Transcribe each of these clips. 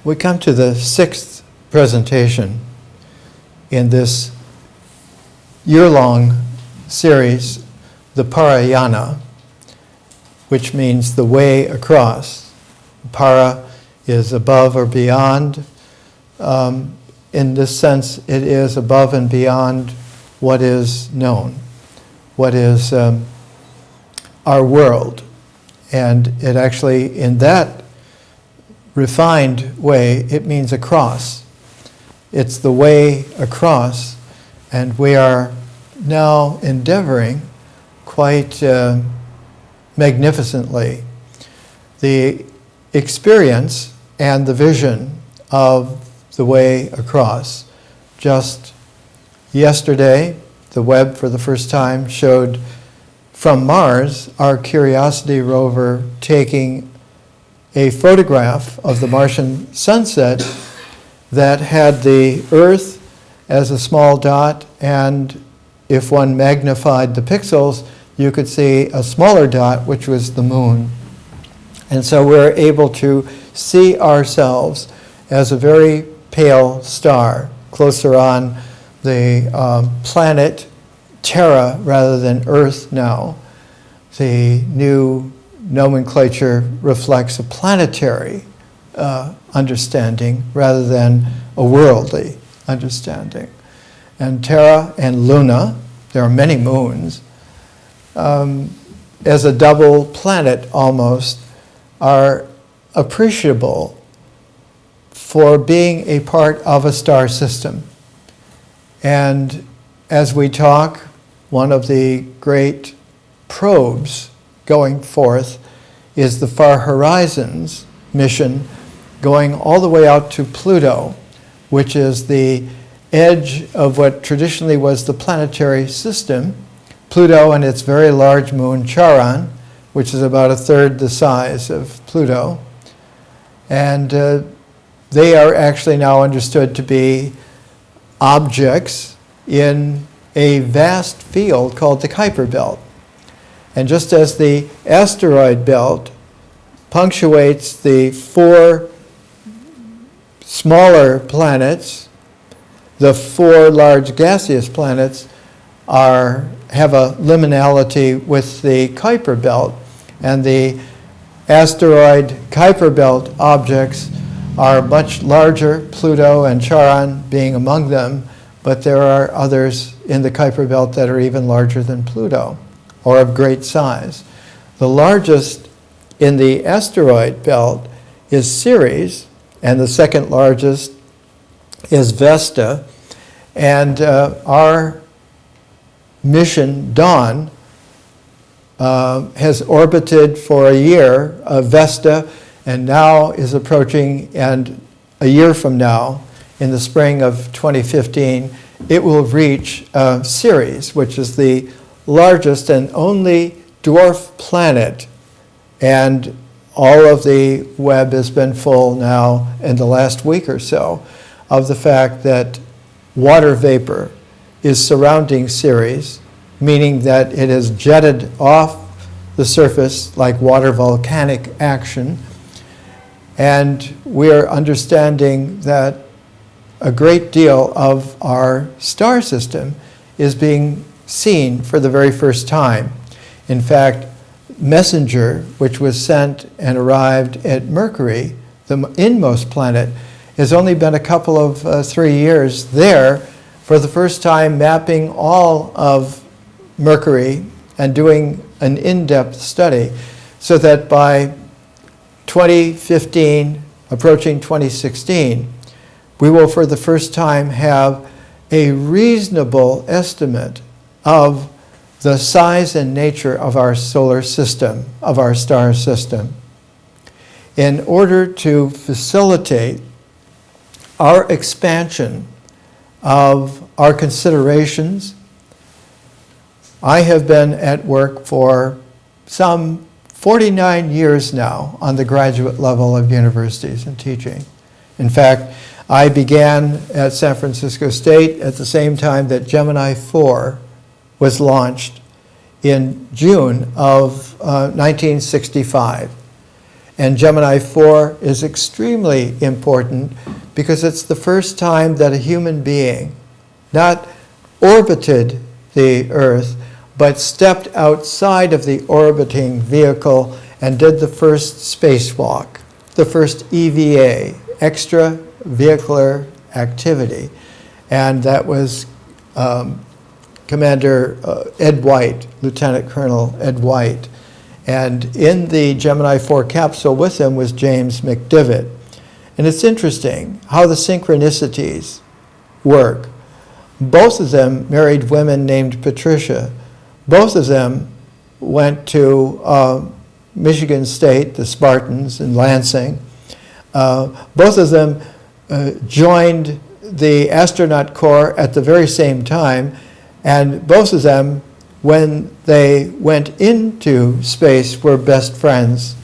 We come to the sixth presentation in this year-long series, the Parayana, which means the way across. Para is above or beyond. In this sense, it is above and beyond what is known, what is our world. And it actually, in that refined way, it means across. It's the way across, and we are now endeavoring quite magnificently the experience and the vision of the way across. Just yesterday, the Webb for the first time showed from Mars our Curiosity rover taking a photograph of the Martian sunset that had the Earth as a small dot, and if one magnified the pixels, you could see a smaller dot, which was the moon. And so we're able to see ourselves as a very pale star, closer on the planet Terra rather than Earth now. The new nomenclature reflects a planetary understanding rather than a worldly understanding. And Terra and Luna, there are many moons, as a double planet almost, are appreciable for being a part of a star system. And as we talk, one of the great probes going forth is the Far Horizons mission, going all the way out to Pluto, which is the edge of what traditionally was the planetary system. Pluto and its very large moon Charon, which is about a third the size of Pluto. And they are actually now understood to be objects in a vast field called the Kuiper Belt. And just as the asteroid belt punctuates the four smaller planets, the four large gaseous planets have a liminality with the Kuiper Belt, and the asteroid Kuiper Belt objects are much larger, Pluto and Charon being among them, but there are others in the Kuiper Belt that are even larger than Pluto, or of great size. The largest in the asteroid belt is Ceres, and the second largest is Vesta. And our mission, Dawn, has orbited for a year Vesta, and now is approaching, and a year from now, in the spring of 2015, it will reach Ceres, which is the largest and only dwarf planet. And all of the Webb has been full now in the last week or so of the fact that water vapor is surrounding Ceres, meaning that it has jetted off the surface like water volcanic action. And we are understanding that a great deal of our star system is being seen for the very first time. In fact, Messenger, which was sent and arrived at Mercury, the inmost planet, has only been a couple of 3 years there for the first time, mapping all of Mercury and doing an in-depth study, so that by 2015, approaching 2016, we will for the first time have a reasonable estimate of the size and nature of our solar system, of our star system. In order to facilitate our expansion of our considerations, I have been at work for some 49 years now on the graduate level of universities and teaching. In fact, I began at San Francisco State at the same time that Gemini 4 was launched in June of 1965. And Gemini 4 is extremely important because it's the first time that a human being not orbited the Earth, but stepped outside of the orbiting vehicle and did the first spacewalk, the first EVA, extravehicular activity. And that was Commander Ed White, Lieutenant Colonel Ed White. And in the Gemini 4 capsule with him was James McDivitt. And it's interesting how the synchronicities work. Both of them married women named Patricia. Both of them went to Michigan State, the Spartans in Lansing. Both of them joined the astronaut corps at the very same time, and both of them, when they went into space, were best friends,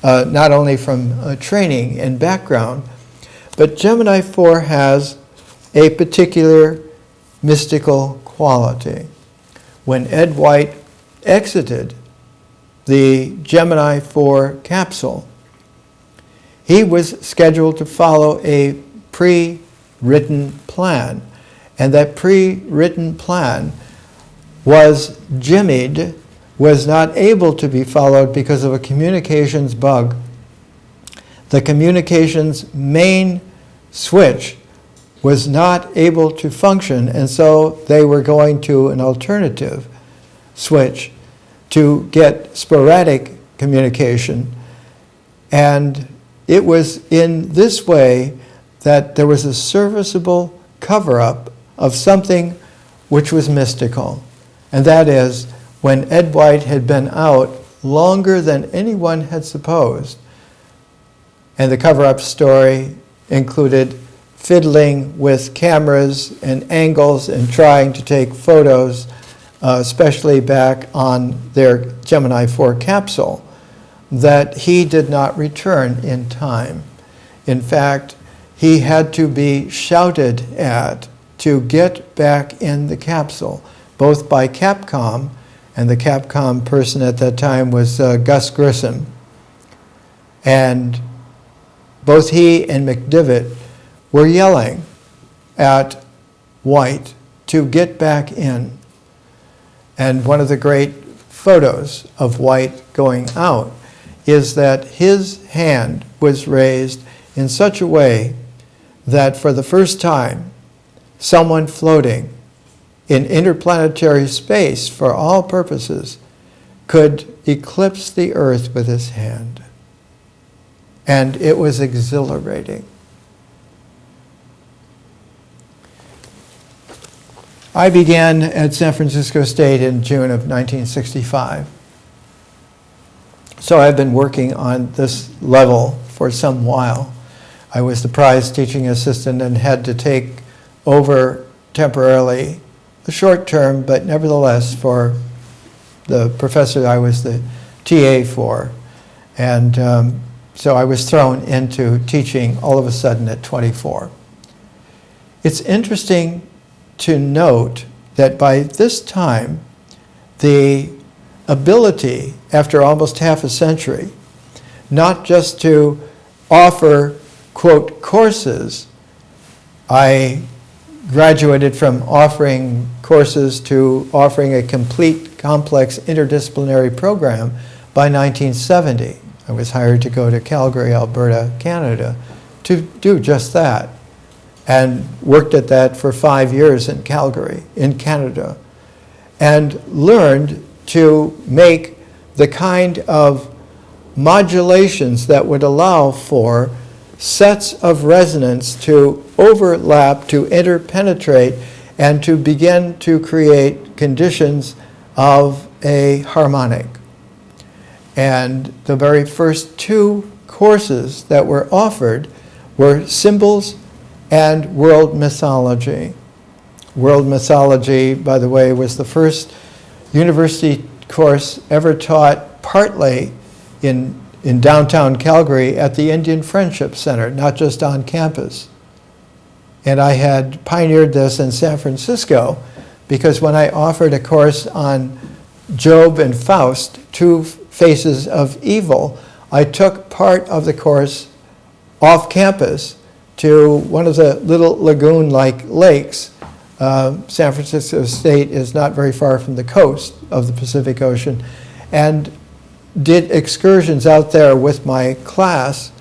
not only from training and background, but Gemini 4 has a particular mystical quality. When Ed White exited the Gemini 4 capsule, he was scheduled to follow a pre-written plan, and that pre-written plan was jimmied, was not able to be followed because of a communications bug. The communications main switch was not able to function, and so they were going to an alternative switch to get sporadic communication. And it was in this way that there was a serviceable cover-up of something which was mystical. And that is, when Ed White had been out longer than anyone had supposed, and the cover-up story included fiddling with cameras and angles and trying to take photos, especially back on their Gemini 4 capsule, that he did not return in time. In fact, he had to be shouted at to get back in the capsule, both by Capcom, and the Capcom person at that time was Gus Grissom. And both he and McDivitt were yelling at White to get back in. And one of the great photos of White going out is that his hand was raised in such a way that for the first time, someone floating in interplanetary space for all purposes could eclipse the Earth with his hand. And it was exhilarating. I began at San Francisco State in June of 1965. So I've been working on this level for some while. I was the prize teaching assistant and had to take over temporarily, a short term, but nevertheless for the professor I was the TA for. And so I was thrown into teaching all of a sudden at 24. It's interesting to note that by this time, the ability, after almost half a century, not just to offer, quote, courses. I graduated from offering courses to offering a complete, complex, interdisciplinary program by 1970. I was hired to go to Calgary, Alberta, Canada, to do just that, and worked at that for 5 years in Calgary, in Canada, and learned to make the kind of modulations that would allow for sets of resonance to overlap, to interpenetrate, and to begin to create conditions of a harmonic. And the very first two courses that were offered were symbols and world mythology. World mythology, by the way, was the first university course ever taught partly in downtown Calgary at the Indian Friendship Center, not just on campus. And I had pioneered this in San Francisco because when I offered a course on Job and Faust, two faces of evil, I took part of the course off campus to one of the little lagoon-like lakes. San Francisco State is not very far from the coast of the Pacific Ocean, and did excursions out there with my class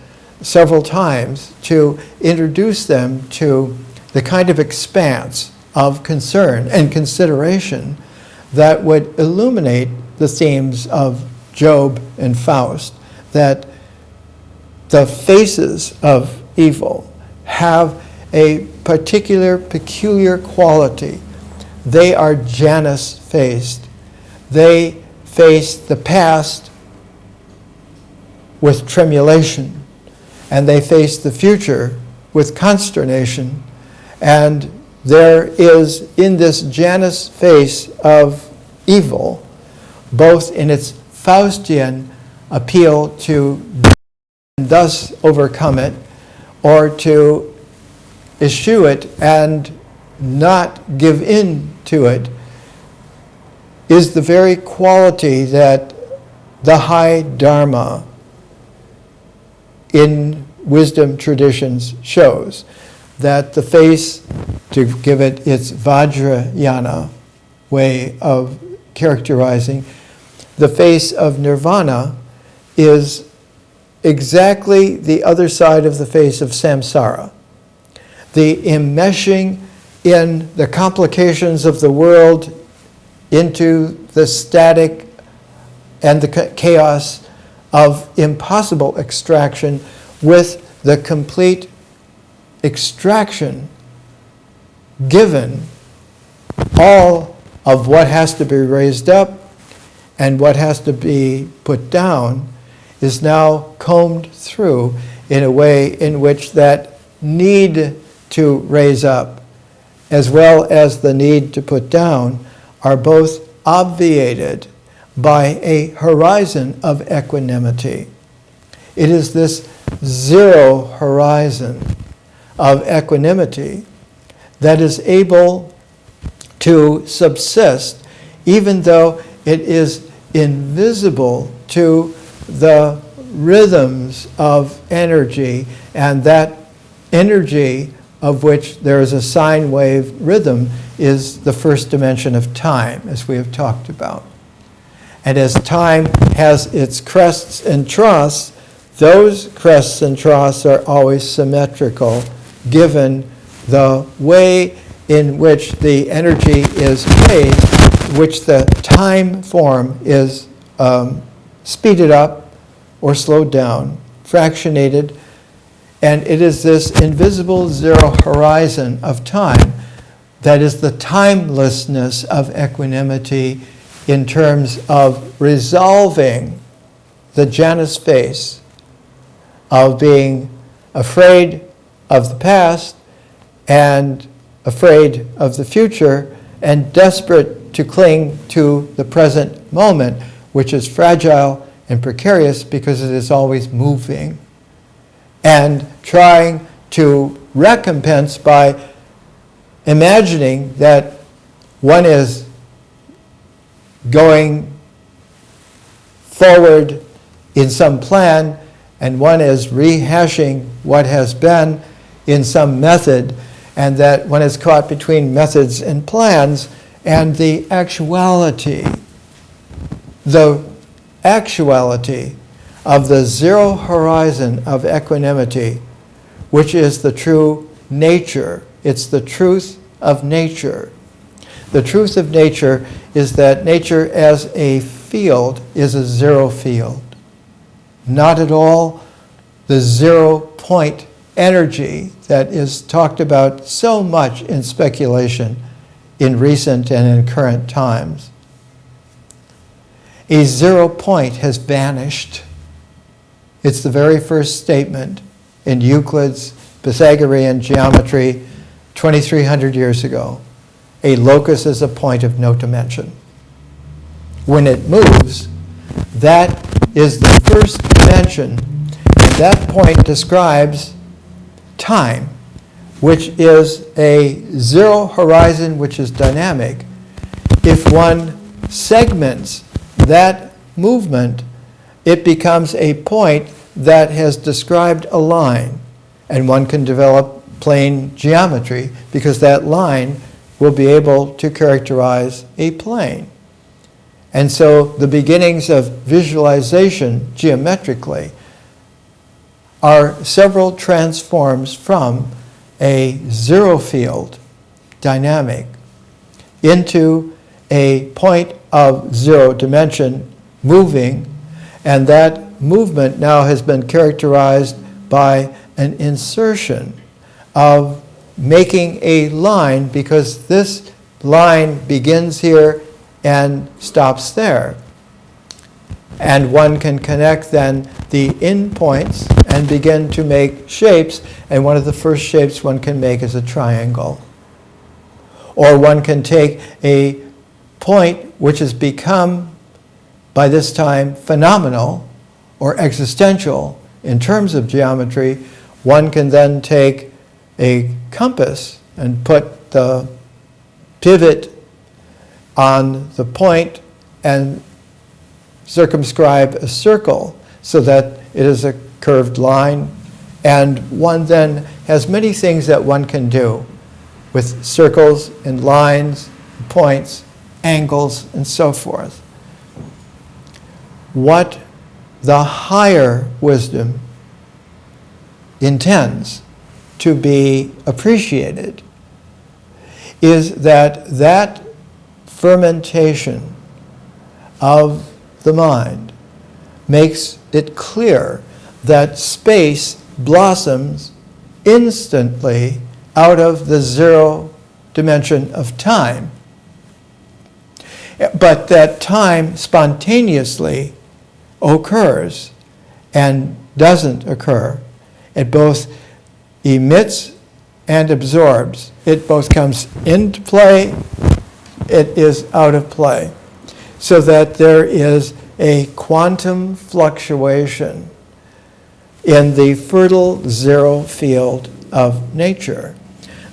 several times to introduce them to the kind of expanse of concern and consideration that would illuminate the themes of Job and Faust, that the faces of evil have a particular, peculiar quality. They are Janus-faced. They face the past with tremulation, and they face the future with consternation. And there is, in this Janus face of evil, both in its Faustian appeal to thus overcome it, or to eschew it and not give in to it, is the very quality that the high Dharma in wisdom traditions shows. That the face, to give it its Vajrayana way of characterizing, the face of nirvana is exactly the other side of the face of samsara. The enmeshing in the complications of the world into the static and the chaos of impossible extraction, with the complete extraction given all of what has to be raised up and what has to be put down is now combed through in a way in which that need to raise up as well as the need to put down are both obviated by a horizon of equanimity. It is this zero horizon of equanimity that is able to subsist even though it is invisible to the rhythms of energy, and that energy of which there is a sine wave rhythm is the first dimension of time, as we have talked about. And as time has its crests and troughs, those crests and troughs are always symmetrical, given the way in which the energy is raised, which the time form is speeded up or slowed down, fractionated, and it is this invisible zero horizon of time that is the timelessness of equanimity in terms of resolving the Janus face of being afraid of the past and afraid of the future and desperate to cling to the present moment, which is fragile and precarious because it is always moving, and trying to recompense by imagining that one is going forward in some plan and one is rehashing what has been in some method, and that one is caught between methods and plans, and the actuality of the zero horizon of equanimity, which is the true nature. It's the truth of nature. The truth of nature is that nature as a field is a zero field. Not at all the 0 point energy that is talked about so much in speculation in recent and in current times. A 0 point has vanished. It's the very first statement in Euclid's Pythagorean geometry 2,300 years ago. A locus is a point of no dimension. When it moves, that is the first dimension, and that point describes time, which is a zero horizon, which is dynamic. If one segments that movement it becomes a point that has described a line, and one can develop plane geometry because that line will be able to characterize a plane. And so the beginnings of visualization geometrically are several transforms from a zero field dynamic into a point of zero dimension moving, and that movement now has been characterized by an insertion of making a line, because this line begins here and stops there. And one can connect then the endpoints and begin to make shapes, and one of the first shapes one can make is a triangle. Or one can take a point which has become, by this time, phenomenal or existential in terms of geometry. One can then take a compass and put the pivot on the point and circumscribe a circle so that it is a curved line. And one then has many things that one can do with circles and lines, points, angles, and so forth. What the higher wisdom intends to be appreciated is that fermentation of the mind makes it clear that space blossoms instantly out of the zero dimension of time, but that time spontaneously occurs and doesn't occur. It both emits and absorbs. It both comes into play, it is out of play. So that there is a quantum fluctuation in the fertile zero field of nature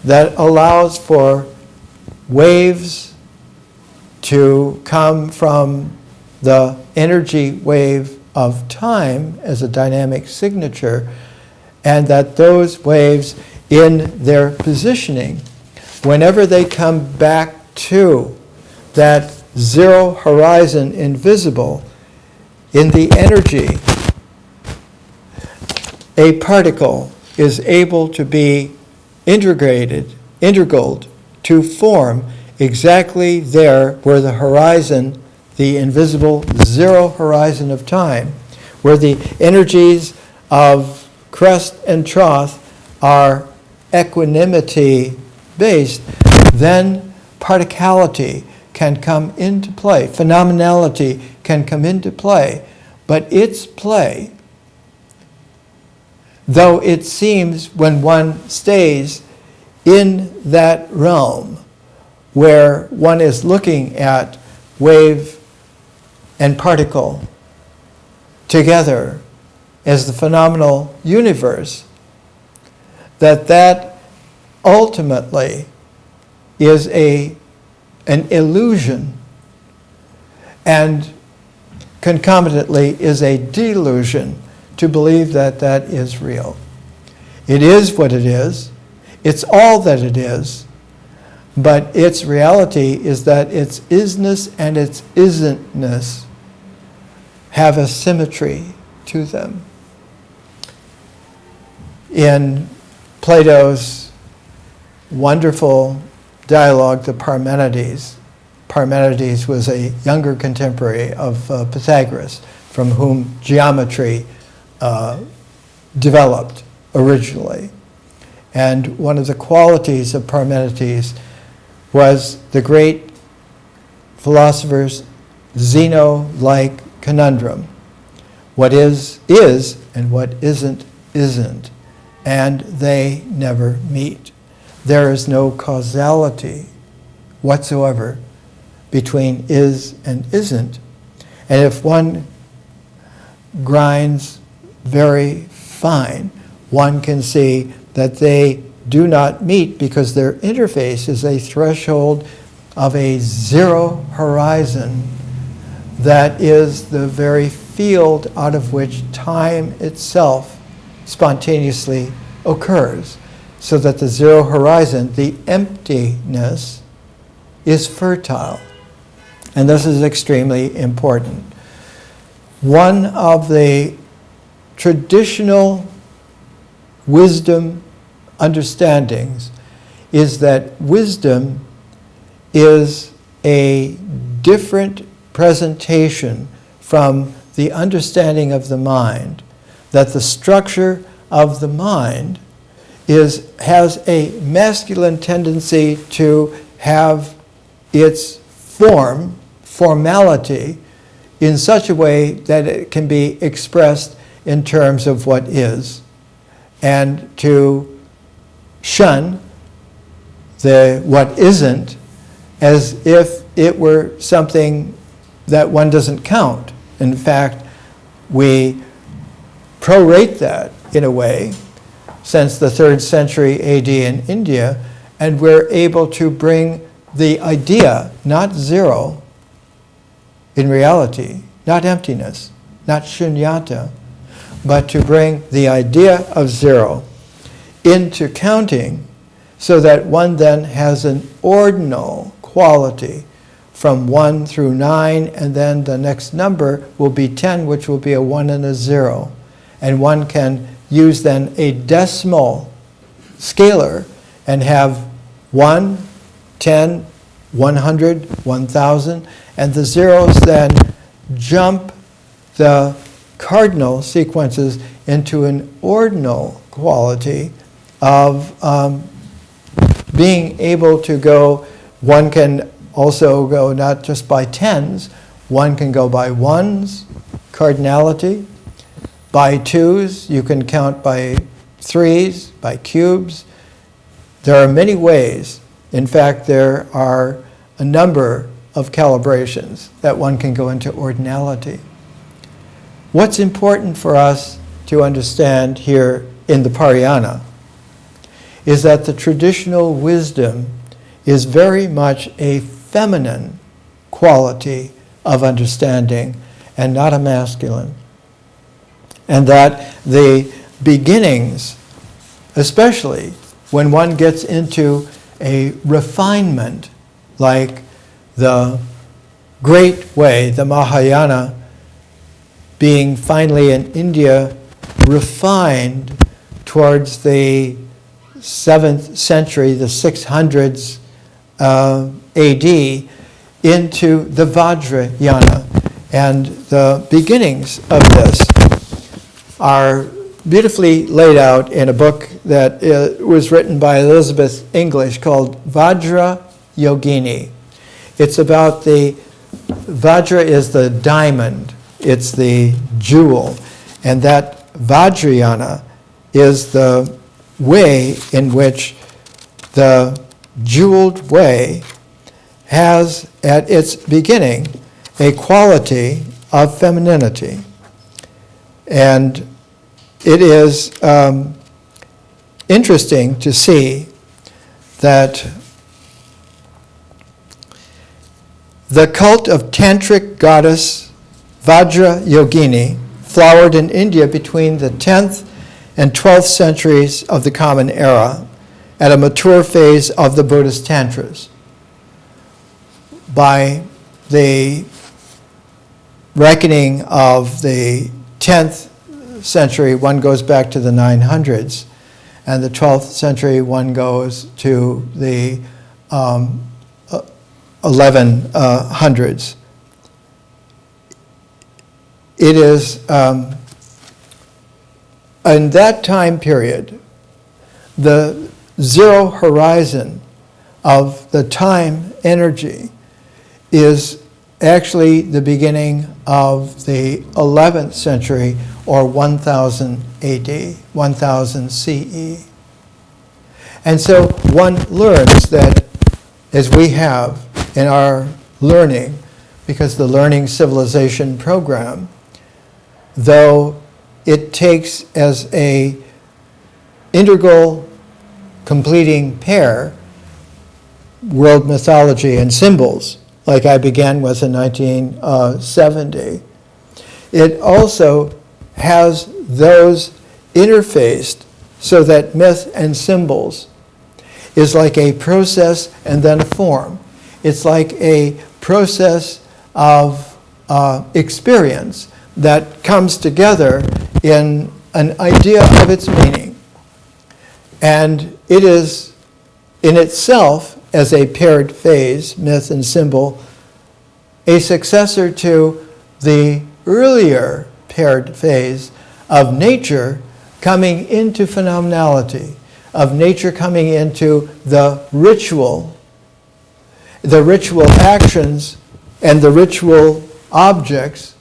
that allows for waves to come from the energy wave of time as a dynamic signature, and that those waves in their positioning, whenever they come back to that zero horizon invisible in the energy, a particle is able to be integraled to form exactly there where the horizon, the invisible zero horizon of time, where the energies of crest and trough are equanimity based, then particality can come into play, phenomenality can come into play. But its play, though it seems when one stays in that realm where one is looking at wave and particle together as the phenomenal universe, that ultimately is an illusion, and concomitantly is a delusion to believe that that is real. It is what it is. It's all that it is. But its reality is that its isness and its isn't-ness have a symmetry to them. In Plato's wonderful dialogue, the Parmenides was a younger contemporary of Pythagoras, from whom geometry developed originally. And one of the qualities of Parmenides was the great philosopher's Zeno-like conundrum. What is, and what isn't, isn't. And they never meet. There is no causality whatsoever between is and isn't. And if one grinds very fine, one can see that they do not meet because their interface is a threshold of a zero horizon that is the very field out of which time itself spontaneously occurs, so that the zero horizon, the emptiness, is fertile. And this is extremely important. One of the traditional wisdom understandings is that wisdom is a different presentation from the understanding of the mind, that the structure of the mind has a masculine tendency to have its formality in such a way that it can be expressed in terms of what is, and to shun the what isn't as if it were something that one doesn't count. In fact, we prorate that in a way since the 3rd century AD in India, and we're able to bring the idea, not zero, in reality, not emptiness, not shunyata, but to bring the idea of zero into counting, so that one then has an ordinal quality from 1 through 9, and then the next number will be 10, which will be a 1 and a 0. And one can use then a decimal scalar and have 1, 10, 100, 1,000, and the zeros then jump the cardinal sequences into an ordinal quality of being able to go. One can also go not just by tens, one can go by ones, cardinality, by twos, you can count by threes, by cubes. There are many ways. In fact, there are a number of calibrations that one can go into ordinality. What's important for us to understand here in the Parayana is that the traditional wisdom is very much a feminine quality of understanding and not a masculine. And that the beginnings, especially when one gets into a refinement like the Great Way, the Mahayana, being finally in India refined towards the 7th century, the 600s AD, into the Vajrayana. And the beginnings of this are beautifully laid out in a book that was written by Elizabeth English called Vajra Yogini. It's about Vajra is the diamond, it's the jewel, and that Vajrayana is the way in which the jeweled way has at its beginning a quality of femininity. And it is interesting to see that the cult of tantric goddess Vajra Yogini flowered in India between the 10th and 12th centuries of the Common Era at a mature phase of the Buddhist Tantras. By the reckoning of the 10th century, one goes back to the 900s, and the 12th century, one goes to the 1100s. It is, in that time period, the zero horizon of the time energy is actually the beginning of the 11th century, or 1000 AD, 1000 CE. And so one learns that, as we have in our learning, because the Learning Civilization program, though it takes as a integral completing pair world mythology and symbols, like I began with in 1970, it also has those interfaced so that myth and symbols is like a process and then a form. It's like a process of experience that comes together in an idea of its meaning. And it is in itself, as a paired phase, myth and symbol, a successor to the earlier paired phase of nature coming into phenomenality, of nature coming into the ritual actions and the ritual objects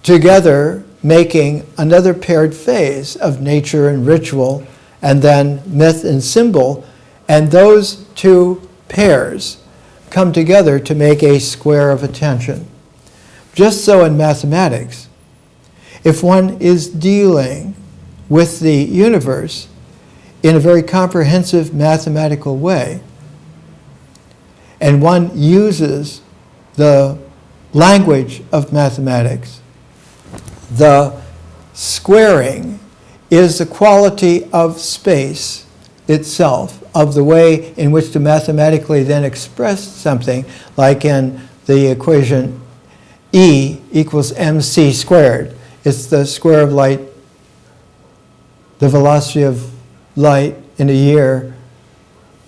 together, making another paired phase of nature and ritual, and then myth and symbol, and those two pairs come together to make a square of attention. Just so in mathematics, if one is dealing with the universe in a very comprehensive mathematical way, and one uses the language of mathematics, the squaring is the quality of space itself, of the way in which to mathematically then express something, like in the equation E equals mc squared. It's the square of light, the velocity of light in a year.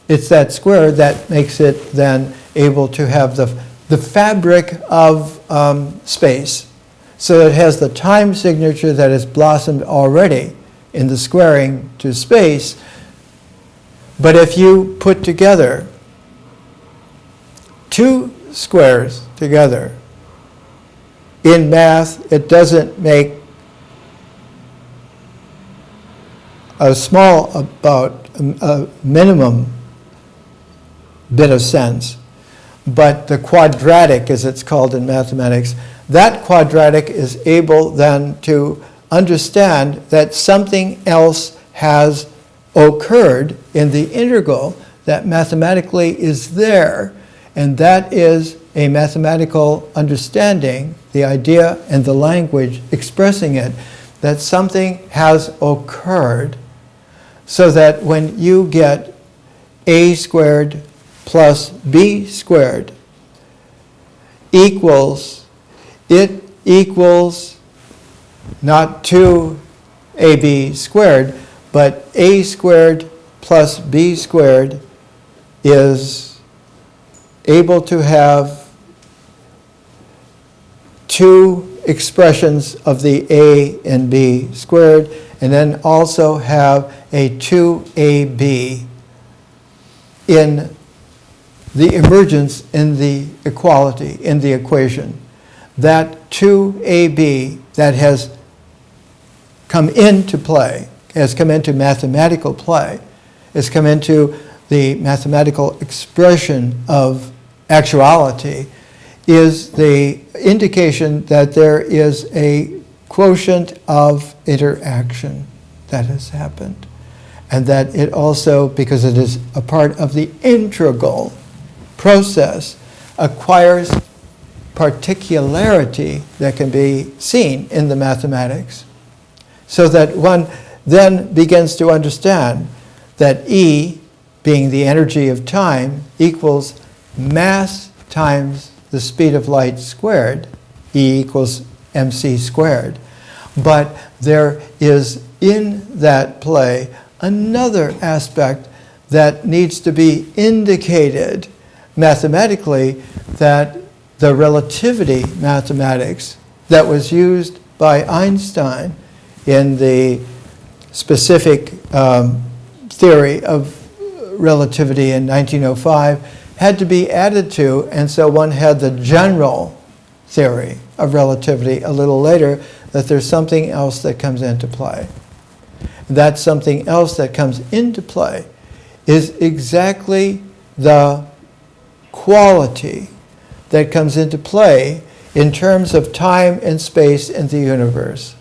It's that square that makes it then able to have the fabric of space. So it has the time signature that has blossomed already in the squaring to space. But if you put together two squares together, in math, it doesn't make a minimum bit of sense. But the quadratic, as it's called in mathematics, that quadratic is able then to understand that something else has occurred in the integral that mathematically is there, and that is a mathematical understanding, the idea and the language expressing it, that something has occurred, so that when you get a squared plus b squared equals, it equals not 2ab squared, but a squared plus b squared is able to have two expressions of the a and b squared, and then also have a 2ab in the emergence in the equality, in the equation. That 2ab that has come into play, has come into mathematical play, has come into the mathematical expression of actuality, is the indication that there is a quotient of interaction that has happened. And that it also, because it is a part of the integral process, acquires particularity that can be seen in the mathematics. So that one then begins to understand that E, being the energy of time, equals mass times the speed of light squared. E equals mc squared. But there is in that play another aspect that needs to be indicated mathematically, that the relativity mathematics that was used by Einstein in the specific theory of relativity in 1905 had to be added to, and so one had the general theory of relativity a little later, that there's something else that comes into play. That something else that comes into play is exactly the quality that comes into play in terms of time and space in the universe.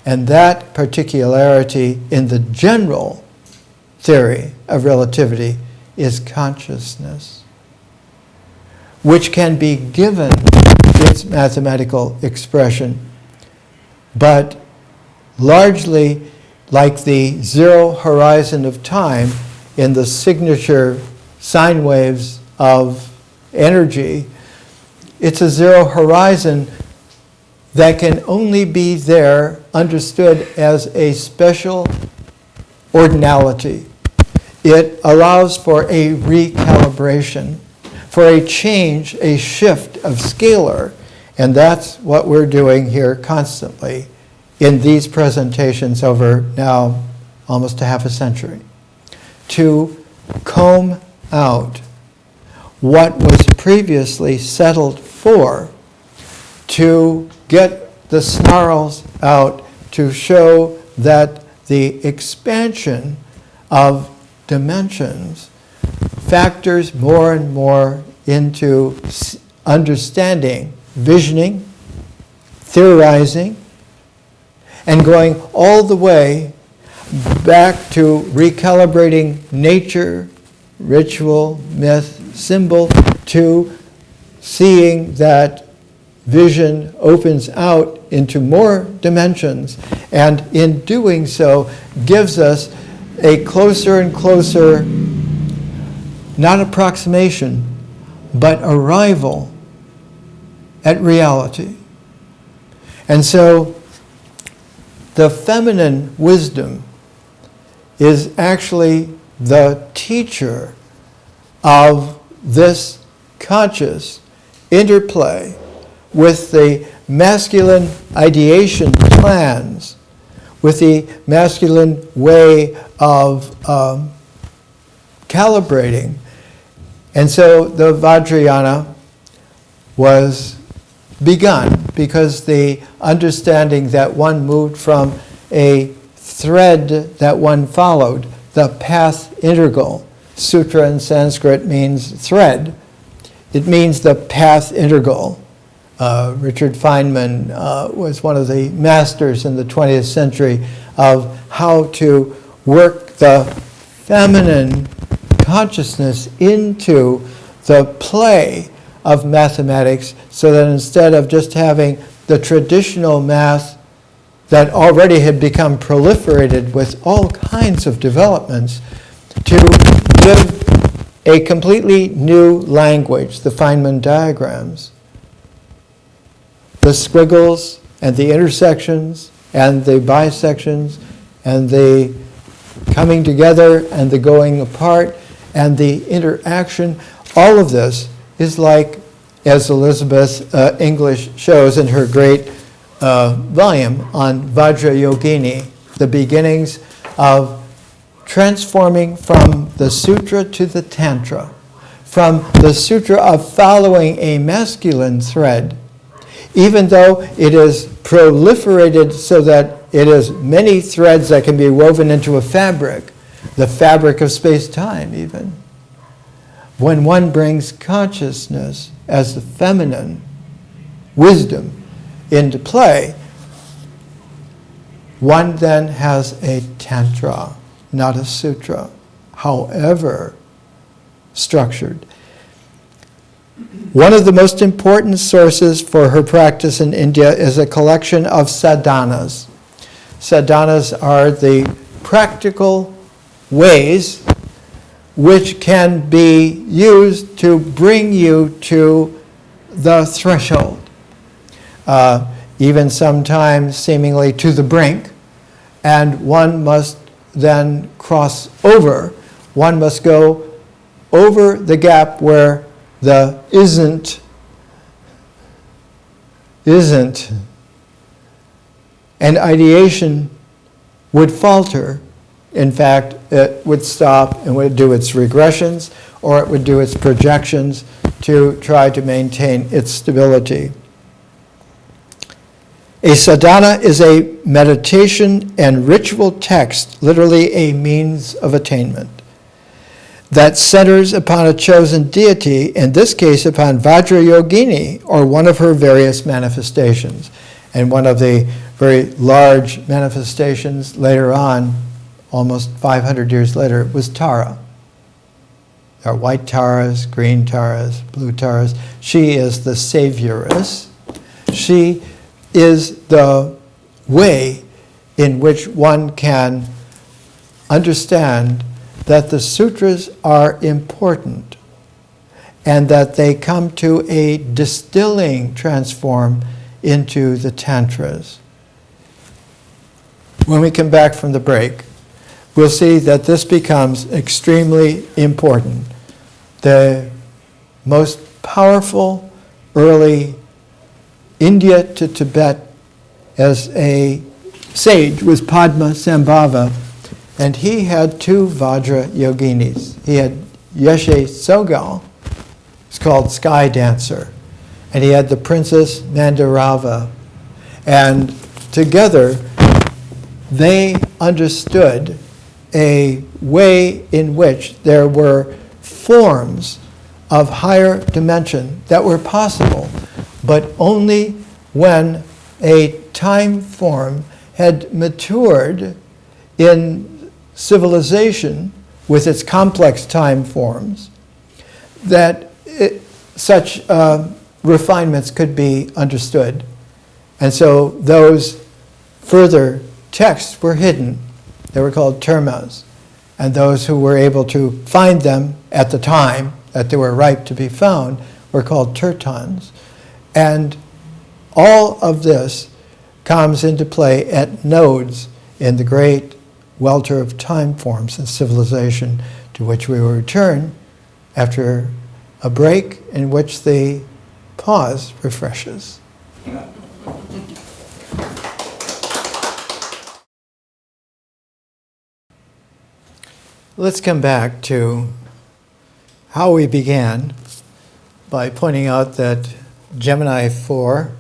And that particularity in the general theory of relativity is consciousness, which can be given its mathematical expression. But largely, like the zero horizon of time in the signature sine waves of energy, it's a zero horizon that can only be there understood as a special ordinality. It allows for a recalibration, for a change, a shift of scalar, and that's what we're doing here constantly in these presentations over now almost a half a century, to comb out what was previously settled for, to get the snarls out, to show that the expansion of dimensions factors more and more into understanding, visioning, theorizing, and going all the way back to recalibrating nature, ritual, myth, symbol, to seeing that vision opens out into more dimensions, and in doing so gives us a closer and closer, not approximation, but arrival at reality. And so the feminine wisdom is actually the teacher of this conscious interplay with the masculine ideation plans, with the masculine way of calibrating. And so the Vajrayana was begun because the understanding that one moved from a thread that one followed, the path integral. Sutra in Sanskrit means thread. It means the path integral. Richard Feynman was one of the masters in the 20th century of how to work the feminine consciousness into the play of mathematics, so that instead of just having the traditional math that already had become proliferated with all kinds of developments, to give a completely new language, the Feynman diagrams, the squiggles and the intersections and the bisections and the coming together and the going apart and the interaction. All of this is like, as Elizabeth English shows in her great volume on Vajrayogini, the beginnings of transforming from the sutra to the tantra, from the sutra of following a masculine thread, even though it is proliferated so that it is many threads that can be woven into a fabric, the fabric of space-time even. When one brings consciousness as the feminine wisdom into play, one then has a tantra, not a sutra, however structured. One of the most important sources for her practice in India is a collection of sadhanas. Sadhanas are the practical ways which can be used to bring you to the threshold, even sometimes seemingly to the brink, and one must then cross over. One must go over the gap where the isn't, and ideation would falter. In fact, it would stop and would do its regressions, or it would do its projections to try to maintain its stability. A sadhana is a meditation and ritual text, literally a means of attainment, that centers upon a chosen deity, in this case upon Vajrayogini, or one of her various manifestations. And one of the very large manifestations later on, almost 500 years later, was Tara. There are white Taras, green Taras, blue Taras. She is the savioress She is the way in which one can understand that the sutras are important and that they come to a distilling transform into the tantras. When we come back from the break, we'll see that this becomes extremely important. The most powerful early India to Tibet as a sage was Padmasambhava, and he had two Vajra yoginis. He had Yeshe Tsogyal, it's called Sky Dancer, and he had the Princess Mandarava. And together, they understood a way in which there were forms of higher dimension that were possible, but only when a time form had matured in civilization with its complex time forms, that such refinements could be understood. And so those further texts were hidden. They were called termas. And those who were able to find them at the time that they were ripe to be found were called tertans. And all of this comes into play at nodes in the great welter of time forms and civilization, to which we will return after a break in which the pause refreshes. Let's come back to how we began by pointing out that Gemini 4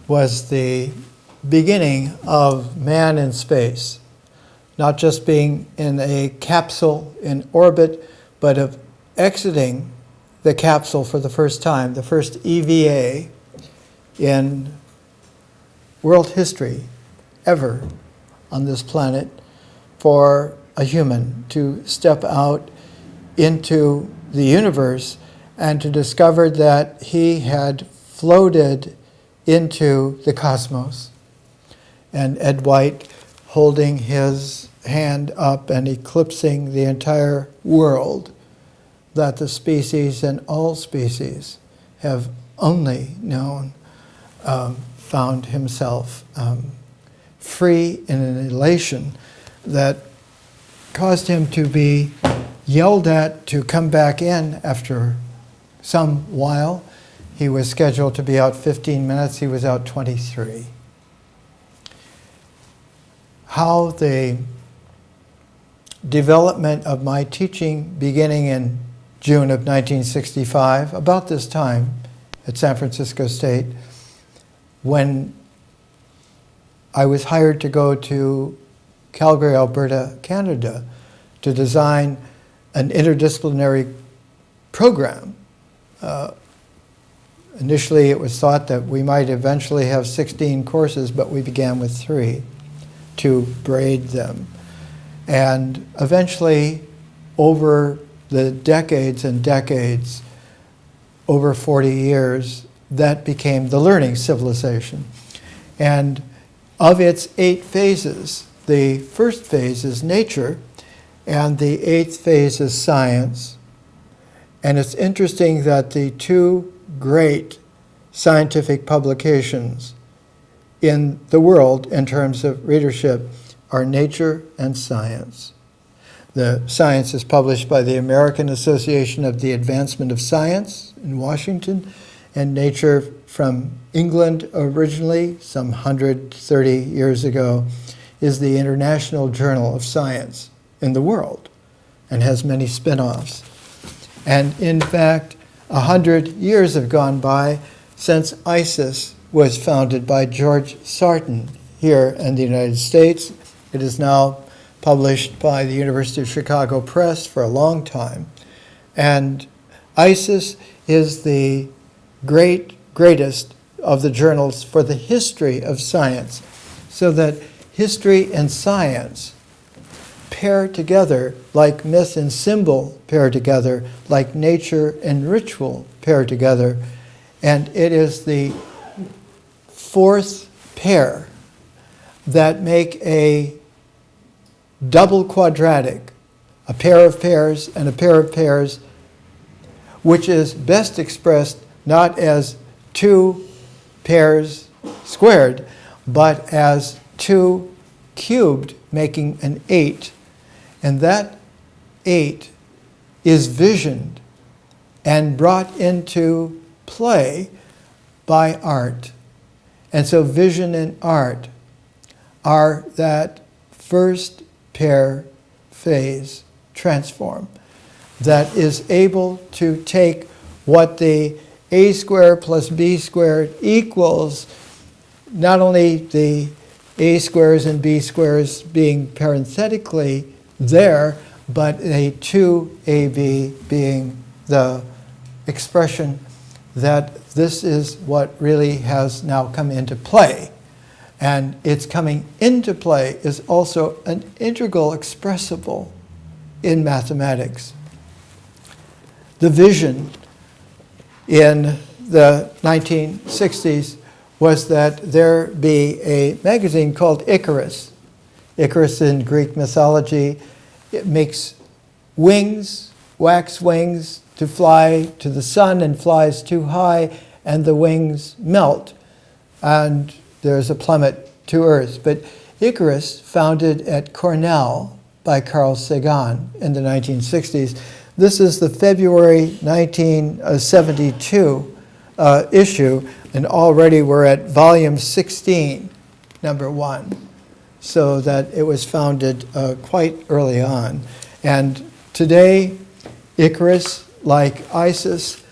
was the beginning of man in space, not just being in a capsule in orbit, but of exiting the capsule for the first time, the first EVA in world history ever on this planet for a human to step out into the universe and to discover that he had floated into the cosmos. And Ed White holding his hand up and eclipsing the entire world, that the species and all species have only known, found himself free in an elation that caused him to be yelled at to come back in after some while. He was scheduled to be out 15 minutes. He was out 23. How the development of my teaching beginning in June of 1965, about this time at San Francisco State, when I was hired to go to Calgary, Alberta, Canada, to design an interdisciplinary program. Initially, it was thought that we might eventually have 16 courses, but we began with 3 to braid them. And eventually, over the decades and decades, over 40 years, that became the learning civilization. And of its 8 phases, the first phase is nature, and the 8th phase is science. And it's interesting that the 2 great scientific publications in the world in terms of readership are Nature and Science. The Science is published by the American Association of the Advancement of Science in Washington, and Nature from England originally, some 130 years ago, is the International Journal of Science in the world and has many spin-offs. And in fact, 100 years have gone by since ISIS was founded by George Sarton here in the United States. It is now published by the University of Chicago Press for a long time. And ISIS is the greatest of the journals for the history of science, so that history and science pair together like myth and symbol pair together, like nature and ritual pair together. And it is the fourth pair that make a double quadratic, a pair of pairs and a pair of pairs, which is best expressed not as two pairs squared, but as two cubed, making an 8. And that 8 is visioned and brought into play by art. And so vision and art are that first pair phase transform that is able to take what the a squared plus b squared equals, not only the a squares and b squares being parenthetically there, but a 2ab being the expression that this is what really has now come into play. And its coming into play is also an integral expressible in mathematics. The vision in the 1960s was that there be a magazine called Icarus. Icarus in Greek mythology, it makes wings, wax wings, to fly to the sun and flies too high, and the wings melt, and there's a plummet to Earth. But Icarus, founded at Cornell by Carl Sagan in the 1960s, this is the February 1972 issue, and already we're at volume 16, number 1. So that it was founded quite early on. And today, Icarus, like Isis,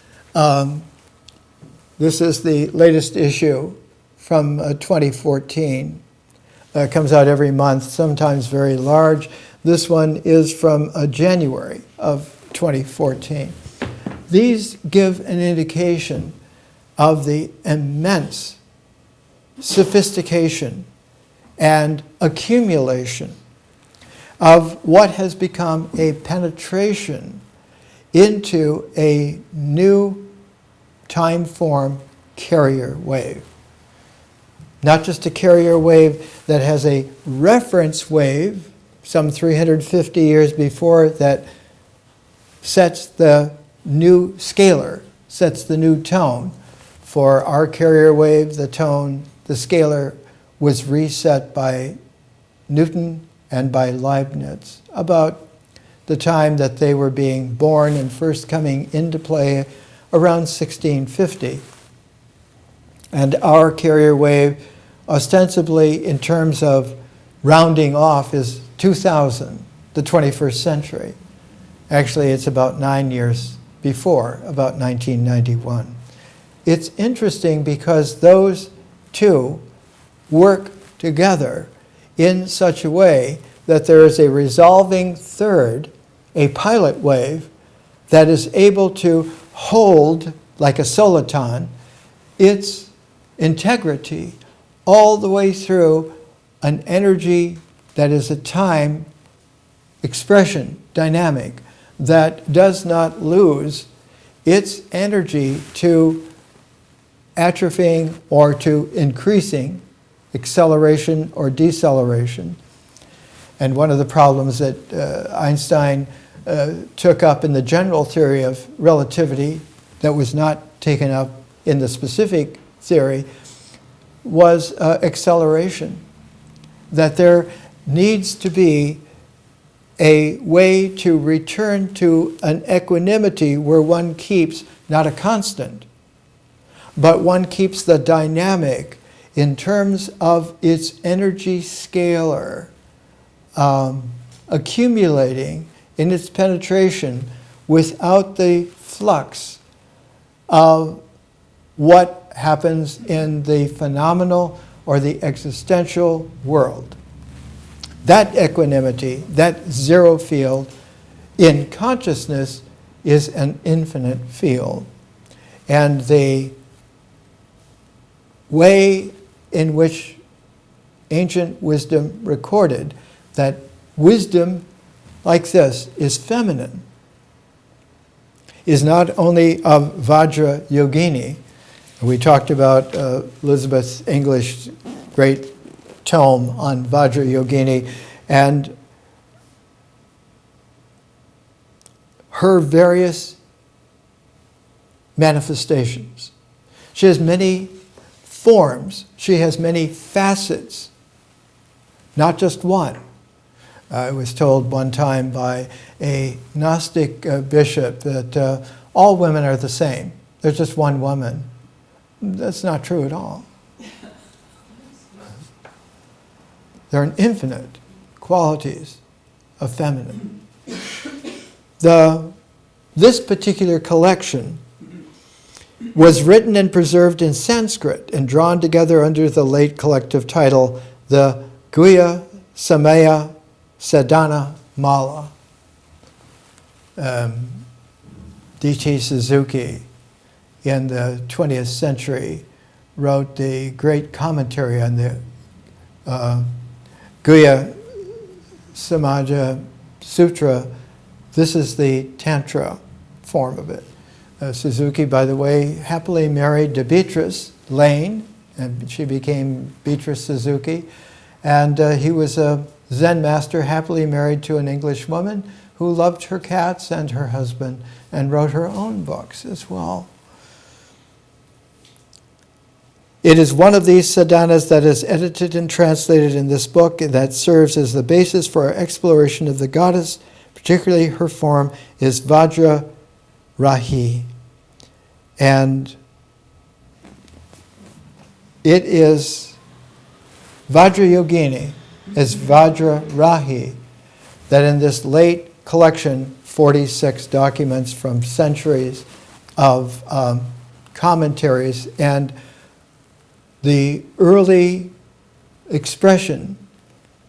this is the latest issue from 2014. It comes out every month, sometimes very large. This one is from January of 2014. These give an indication of the immense sophistication and accumulation of what has become a penetration into a new time form carrier wave. Not just a carrier wave that has a reference wave some 350 years before that sets the new scalar, sets the new tone. For our carrier wave, the tone, the scalar, was reset by Newton and by Leibniz about the time that they were being born and first coming into play around 1650. And our carrier wave, ostensibly in terms of rounding off, is 2000, the 21st century. Actually, it's about 9 years before, about 1991. It's interesting because those two work together in such a way that there is a resolving third, a pilot wave, that is able to hold, like a soliton, its integrity all the way through an energy that is a time expression, dynamic, that does not lose its energy to atrophying or to increasing, acceleration or deceleration. And one of the problems that Einstein took up in the general theory of relativity that was not taken up in the specific theory was acceleration. That there needs to be a way to return to an equanimity where one keeps not a constant, but one keeps the dynamic in terms of its energy scalar accumulating in its penetration without the flux of what happens in the phenomenal or the existential world. That equanimity, that zero field in consciousness is an infinite field. And the way in which ancient wisdom recorded that wisdom like this is feminine is not only of Vajra Yogini, We talked about Elizabeth English's great tome on Vajrayogini and her various manifestations. She has many forms. She has many facets, not just one. I was told one time by a Gnostic bishop that all women are the same. There's just one woman. That's not true at all. There are infinite qualities of feminine. This particular collection was written and preserved in Sanskrit and drawn together under the late collective title, the Guhya Samaya Sadhana Mala. D.T. Suzuki in the 20th century wrote the great commentary on the Guhya Samaja Sutra. This is the Tantra form of it. Suzuki, by the way, happily married to Beatrice Lane, and she became Beatrice Suzuki. And he was a Zen master, happily married to an English woman who loved her cats and her husband and wrote her own books as well. It is one of these sadhanas that is edited and translated in this book that serves as the basis for our exploration of the goddess. Particularly her form is Vajra Rahi. And it is Vajrayogini, is Vajra Rahi, that in this late collection, 46 documents from centuries of commentaries, and the early expression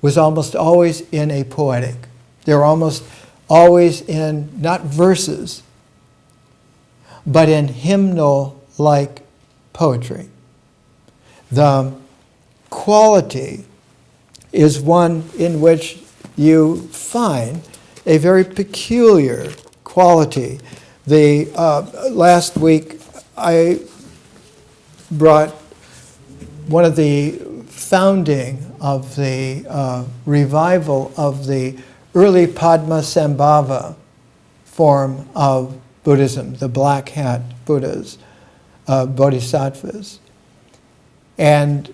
was almost always in a poetic. They were almost always in, not verses, but in hymnal-like poetry. The quality is one in which you find a very peculiar quality. Last week I brought one of the founding of the revival of the early Padmasambhava form of Buddhism, the black hat Buddhas, Bodhisattvas. And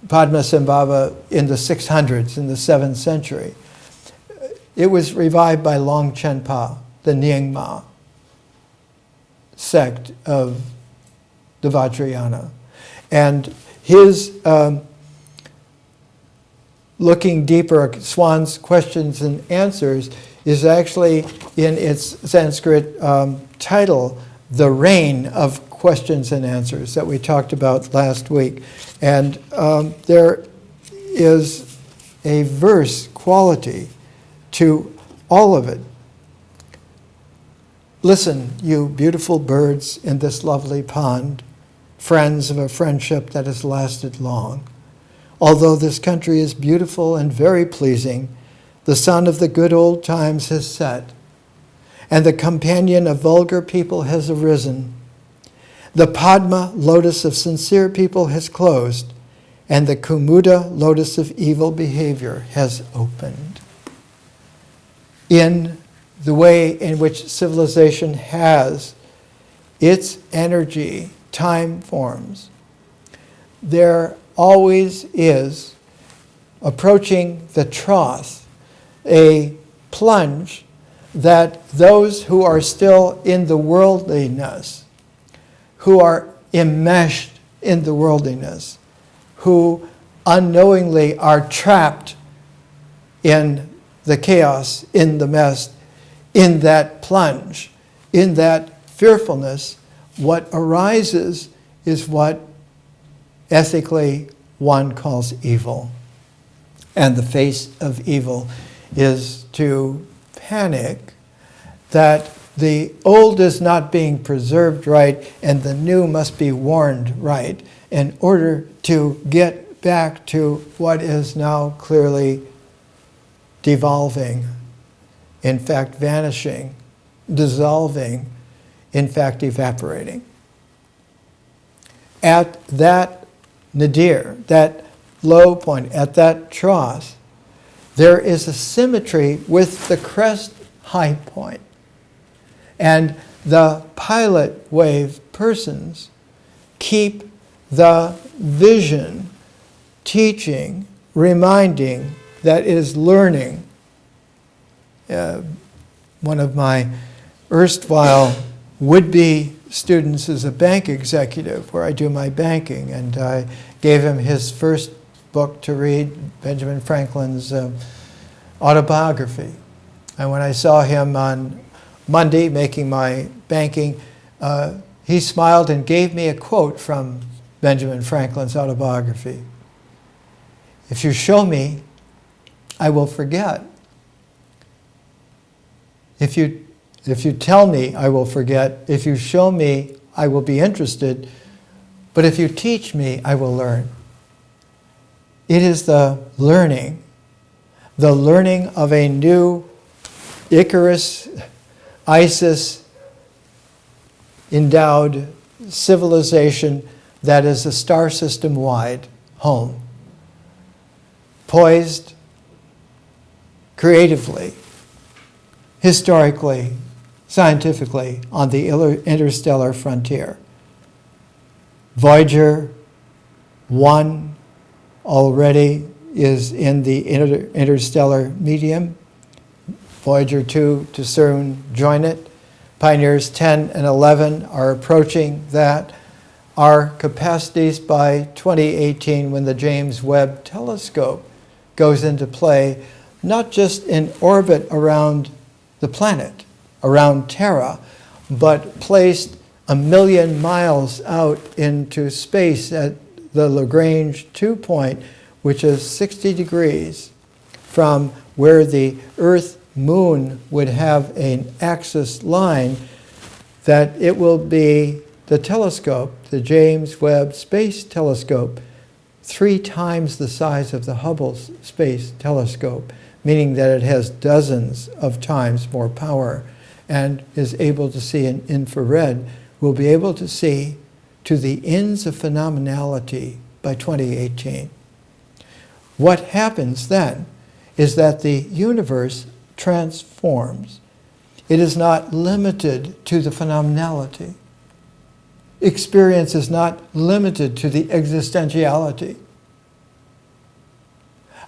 Padmasambhava in the 600s, in the 7th century. It was revived by Longchenpa, the Nyingma sect of the Vajrayana. And his looking deeper, Swan's questions and answers, is actually in its Sanskrit title, The Rain of Questions and Answers, that we talked about last week. And there is a verse quality to all of it. Listen, you beautiful birds in this lovely pond, friends of a friendship that has lasted long. Although this country is beautiful and very pleasing, the sun of the good old times has set, and the companion of vulgar people has arisen. The Padma lotus of sincere people has closed, and the Kumuda lotus of evil behavior has opened. In the way in which civilization has its energy, time forms, there always is, approaching the trough, a plunge that those who are still in the worldliness, who are enmeshed in the worldliness, who unknowingly are trapped in the chaos, in the mess, in that plunge, in that fearfulness, what arises is what ethically one calls evil. And the face of evil is to panic that the old is not being preserved right and the new must be warned right in order to get back to what is now clearly devolving, in fact vanishing, dissolving, in fact evaporating. at that nadir, that low point, at that trough, there is a symmetry with the crest high point. And the pilot wave persons keep the vision, teaching, reminding that it is learning. One of my erstwhile would-be students is a bank executive where I do my banking, and I gave him his first book to read, Benjamin Franklin's autobiography. And when I saw him on Monday making my banking, he smiled and gave me a quote from Benjamin Franklin's autobiography. "If you show me, I will forget. If you tell me, I will forget. If you show me, I will be interested. But if you teach me, I will learn." It is the learning of a new Icarus, Isis endowed civilization that is a star system wide home, poised creatively, historically, scientifically on the interstellar frontier. Voyager 1 already is in the interstellar medium. Voyager 2 to soon join it. Pioneers 10 and 11 are approaching that. Our capacities by 2018, when the James Webb Telescope goes into play, not just in orbit around the planet, around Terra, but placed 1 million miles out into space at the Lagrange 2 point, which is 60 degrees from where the Earth-Moon would have an axis line, that it will be the telescope, the James Webb Space Telescope, 3 times the size of the Hubble Space Telescope, meaning that it has dozens of times more power and is able to see in infrared, will be able to see to the ends of phenomenality by 2018. What happens then is that the universe transforms. It is not limited to the phenomenality. Experience is not limited to the existentiality.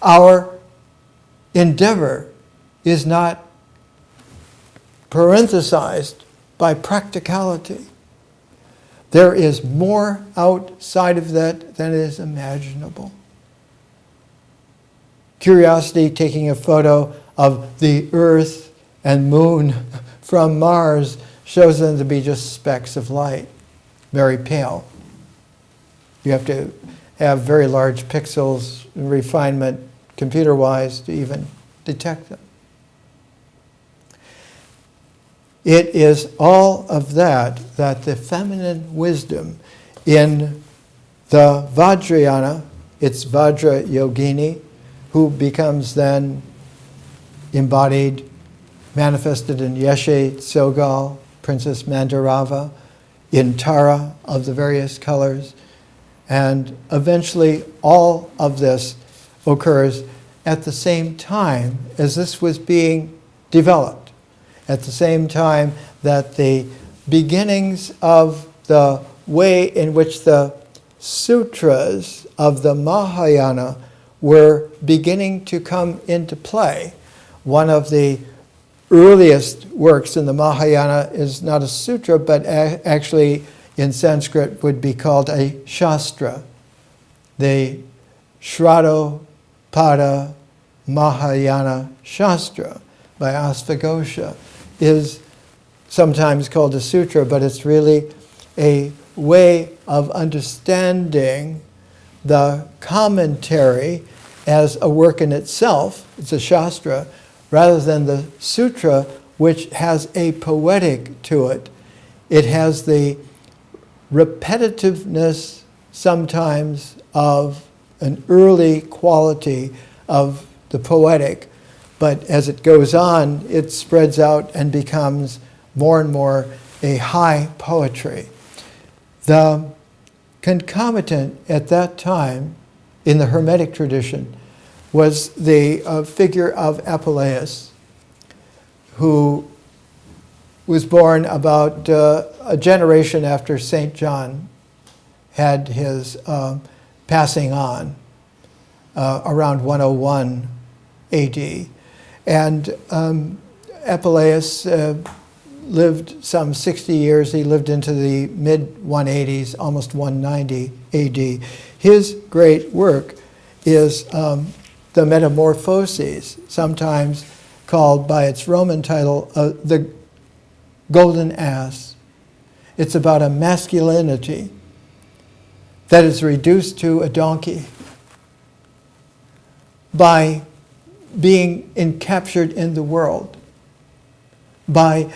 Our endeavor is not parenthesized by practicality. There is more outside of that than is imaginable. Curiosity taking a photo of the Earth and Moon from Mars shows them to be just specks of light, very pale. You have to have very large pixels and refinement computer-wise to even detect them. It is all of that the feminine wisdom in the Vajrayana, it's Vajra Yogini, who becomes then embodied, manifested in Yeshe Tsogal, Princess Mandarava, in Tara of the various colors, and eventually all of this occurs at the same time as this was being developed, at the same time that the beginnings of the way in which the sutras of the Mahayana were beginning to come into play. One of the earliest works in the Mahayana is not a sutra, but actually in Sanskrit would be called a shastra. The Shraddhopada Mahayana Shastra by Asvaghosha is sometimes called a sutra, but it's really a way of understanding the commentary as a work in itself. It's a shastra, rather than the sutra, which has a poetic to it. It has the repetitiveness sometimes of an early quality of the poetic, but as it goes on, it spreads out and becomes more and more a high poetry. The concomitant at that time in the Hermetic tradition was the figure of Apuleius, who was born about a generation after St. John had his passing on, around 101 AD. And Apuleius lived some 60 years. He lived into the mid-180s, almost 190 AD. His great work is the Metamorphoses, sometimes called by its Roman title, the Golden Ass. It's about a masculinity that is reduced to a donkey by being encaptured in the world, by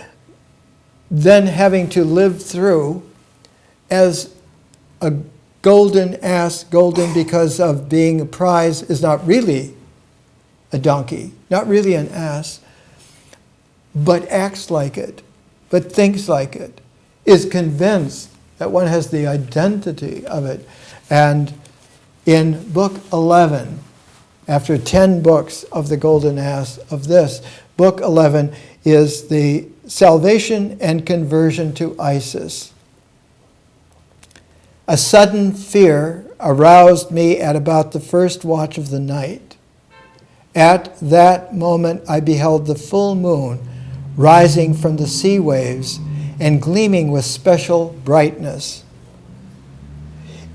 then having to live through as a golden ass, golden because of being a prize, is not really a donkey, not really an ass, but acts like it, but thinks like it, is convinced that one has the identity of it. And in book 11, after 10 books of the Golden Ass of this, book 11 is the salvation and conversion to Isis. A sudden fear aroused me at about the first watch of the night. At that moment I beheld the full moon rising from the sea waves and gleaming with special brightness.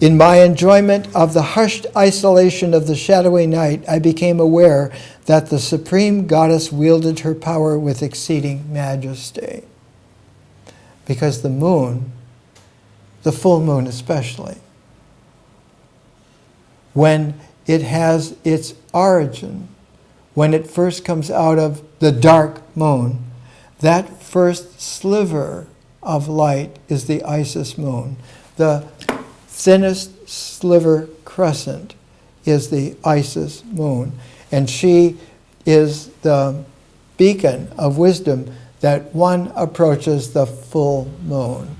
In my enjoyment of the hushed isolation of the shadowy night, I became aware that the supreme goddess wielded her power with exceeding majesty. Because the moon, the full moon especially, when it has its origin, when it first comes out of the dark moon, that first sliver of light is the Isis moon. The thinnest sliver crescent is the Isis moon. And she is the beacon of wisdom that one approaches the full moon,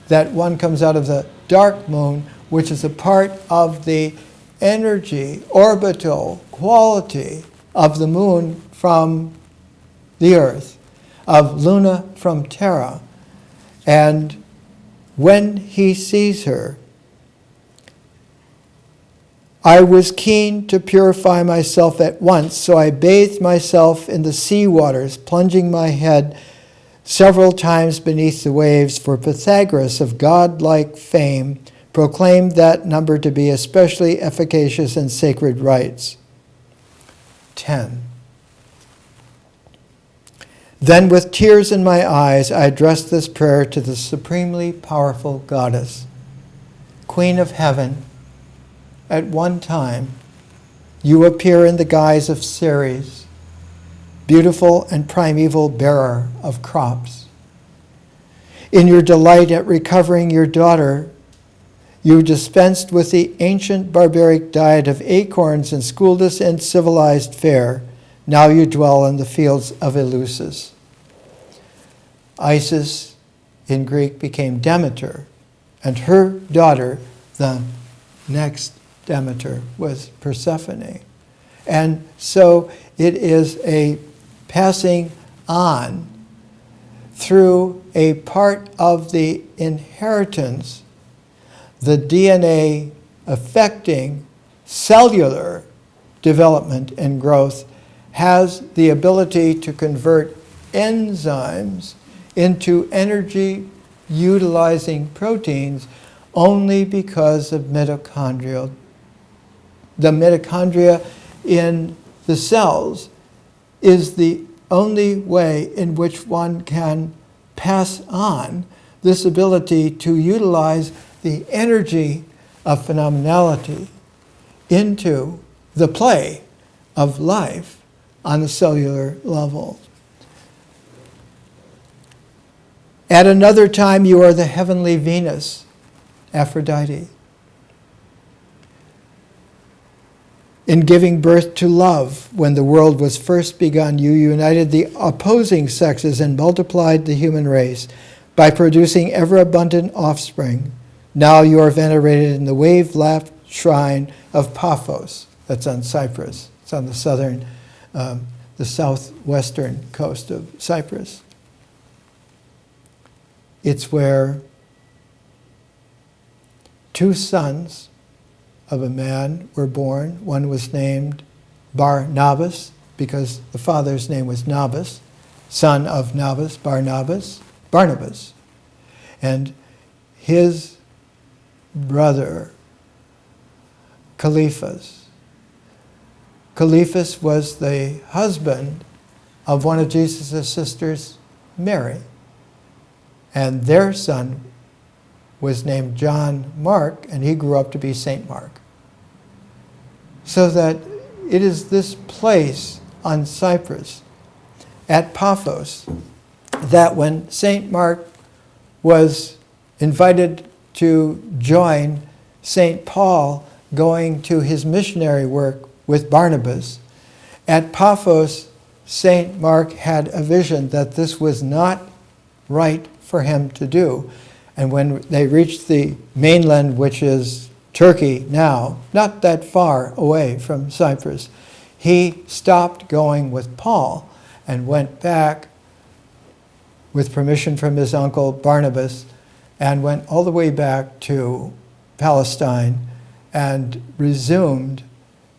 that one comes out of the dark moon, which is a part of the energy, orbital quality of the moon from the earth, of Luna from Terra. And when he sees her, I was keen to purify myself at once, so I bathed myself in the sea waters, plunging my head several times beneath the waves, for Pythagoras, of godlike fame, proclaimed that number to be especially efficacious in sacred rites. 10. Then with tears in my eyes, I addressed this prayer to the supremely powerful goddess, Queen of Heaven. At one time, you appear in the guise of Ceres, beautiful and primeval bearer of crops. In your delight at recovering your daughter, you dispensed with the ancient barbaric diet of acorns and schooled us in civilized fare. Now you dwell in the fields of Eleusis. Isis in Greek became Demeter, and her daughter, the next Demeter, was Persephone. And so it is a passing on through a part of the inheritance, the DNA affecting cellular development and growth has the ability to convert enzymes into energy utilizing proteins only because of mitochondrial. The mitochondria in the cells is the only way in which one can pass on this ability to utilize the energy of phenomenality into the play of life on the cellular level. At another time, you are the heavenly Venus, Aphrodite. In giving birth to love, when the world was first begun, you united the opposing sexes and multiplied the human race by producing ever-abundant offspring. Now you are venerated in the wave-lapped shrine of Paphos. That's on Cyprus. It's on the southwestern coast of Cyprus. It's where two sons of a man were born. One was named Barnabas, because the father's name was Nabas, son of Nabas, Barnabas. And his brother, Cleophas. Cleophas was the husband of one of Jesus' sisters, Mary. And their son was named John Mark, and he grew up to be Saint Mark. So that it is this place on Cyprus, at Paphos, that when Saint Mark was invited to join Saint Paul going to his missionary work with Barnabas, at Paphos, Saint Mark had a vision that this was not right for him to do. And when they reached the mainland, which is Turkey now, not that far away from Cyprus, he stopped going with Paul and went back with permission from his uncle Barnabas and went all the way back to Palestine and resumed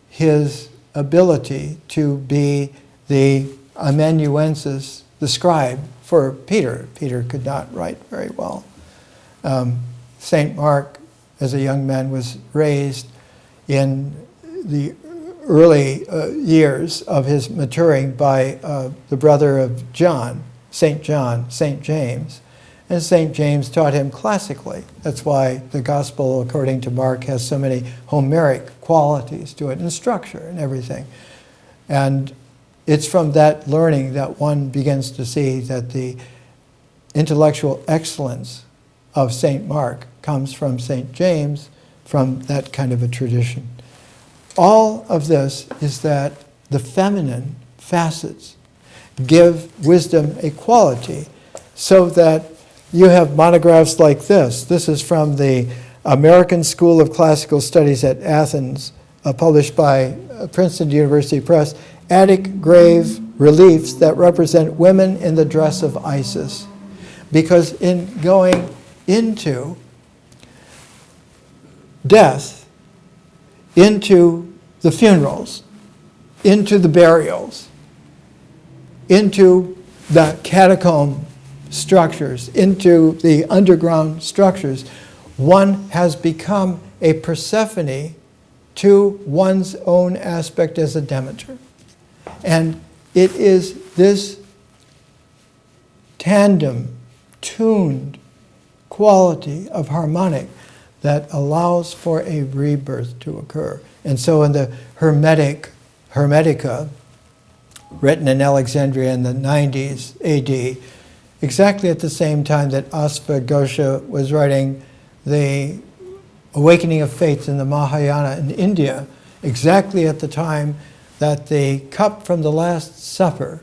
his ability to be the amanuensis, the scribe for Peter. Peter could not write very well. Saint Mark, as a young man, was raised in the early years of his maturing by the brother of John, Saint James. And Saint James taught him classically. That's why the gospel, according to Mark, has so many Homeric qualities to it, and structure and everything. And it's from that learning that one begins to see that the intellectual excellence of Saint Mark comes from Saint James, from that kind of a tradition. All of this is that the feminine facets give wisdom a quality, so that you have monographs like this. This is from the American School of Classical Studies at Athens, published by Princeton University Press, Attic grave reliefs that represent women in the dress of Isis. Because in going into death, into the funerals, into the burials, into the catacomb structures, into the underground structures, one has become a Persephone to one's own aspect as a Demeter. And it is this tandem, tuned quality of harmonic that allows for a rebirth to occur. And so in the Hermetica, written in Alexandria in the 90s AD, exactly at the same time that Asvaghosha was writing the Awakening of Faiths in the Mahayana in India, exactly at the time that the cup from the Last Supper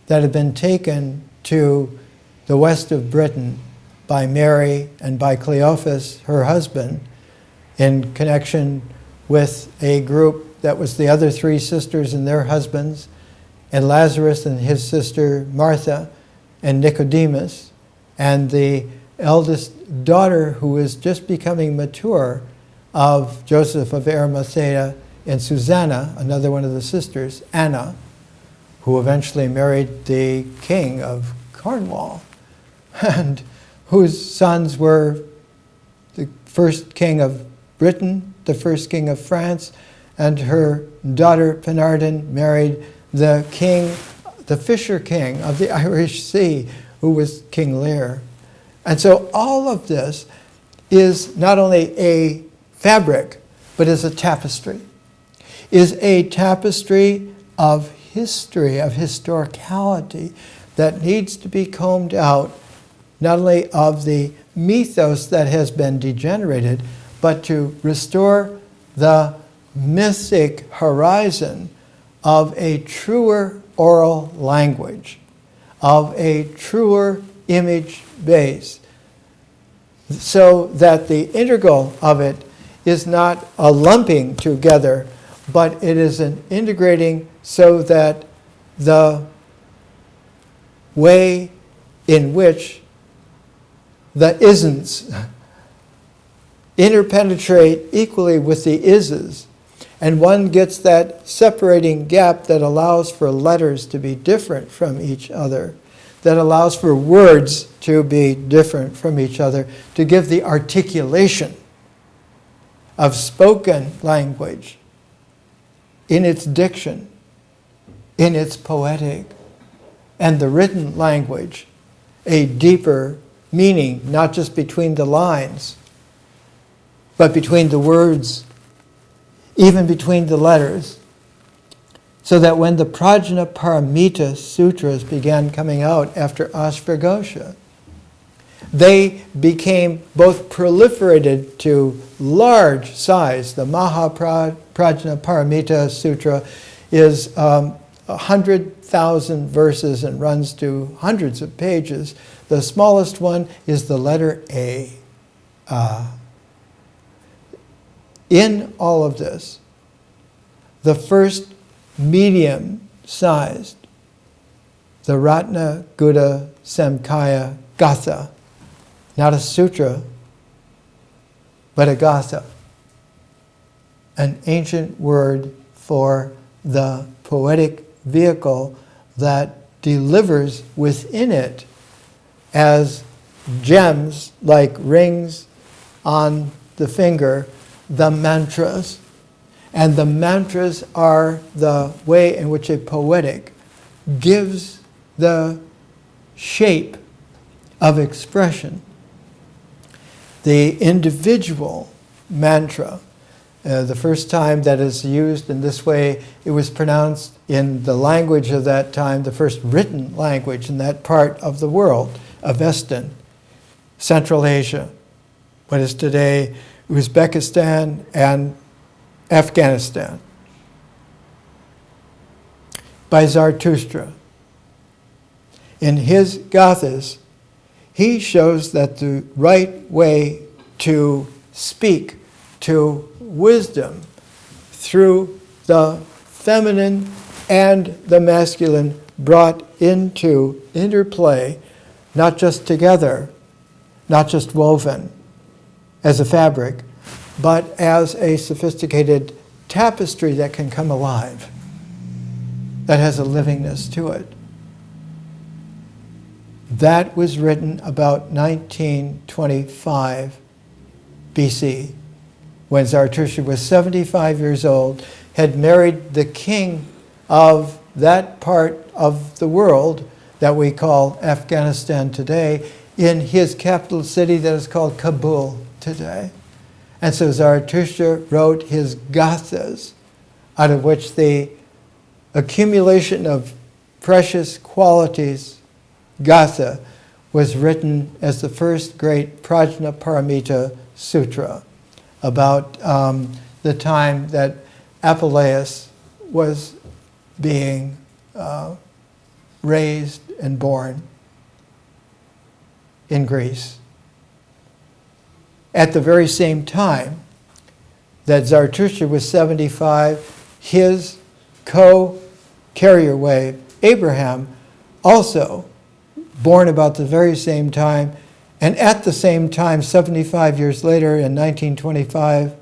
that had been taken to the west of Britain by Mary and by Cleophas, her husband, in connection with a group that was the other three sisters and their husbands, and Lazarus and his sister Martha, and Nicodemus, and the eldest daughter who was just becoming mature of Joseph of Arimathea, and Susanna, another one of the sisters, Anna, who eventually married the king of Cornwall, and whose sons were the first king of Britain, the first king of France, and her daughter Penardin married the king, the fisher king of the Irish Sea, who was King Lear. And so all of this is not only a fabric, but is a tapestry. Is a tapestry of history, of historicality, that needs to be combed out, not only of the mythos that has been degenerated, but to restore the mythic horizon of a truer oral language, of a truer image base. so that the integral of it is not a lumping together, but it is an integrating so that the way in which the isn'ts interpenetrate equally with the is's, and one gets that separating gap that allows for letters to be different from each other, that allows for words to be different from each other, to give the articulation of spoken language in its diction, in its poetic, and the written language a deeper meaning, not just between the lines, but between the words, even between the letters, so that when the Prajnaparamita Sutras began coming out after Ashvaghosha, they became both proliferated to large size. The Prajnaparamita Sutra is 100,000 verses and runs to hundreds of pages. The smallest one is the letter A. In all of this, the first medium-sized, the Ratna Gutta Samkhya Gatha, not a sutra, but a gatha, an ancient word for the poetic vehicle that delivers within it as gems like rings on the finger, the mantras. And the mantras are the way in which a poetic gives the shape of expression. The individual mantra, the first time that is used in this way, it was pronounced in the language of that time, the first written language in that part of the world, Avestan, Central Asia, what is today Uzbekistan and Afghanistan, by Zarathustra. In his Gathas, he shows that the right way to speak to wisdom through the feminine and the masculine brought into interplay, not just together, not just woven as a fabric, but as a sophisticated tapestry that can come alive, that has a livingness to it. That was written about 1925 BC, when Zarathustra was 75 years old, had married the king of that part of the world that we call Afghanistan today, in his capital city that is called Kabul today. And so Zarathustra wrote his Gathas, out of which the accumulation of precious qualities, Gatha, was written as the first great Prajnaparamita Sutra, about the time that Apuleius was being raised and born in Greece. At the very same time that Zarathustra was 75, his co-carrier wave, Abraham, also born about the very same time, and at the same time, 75 years later, in 1925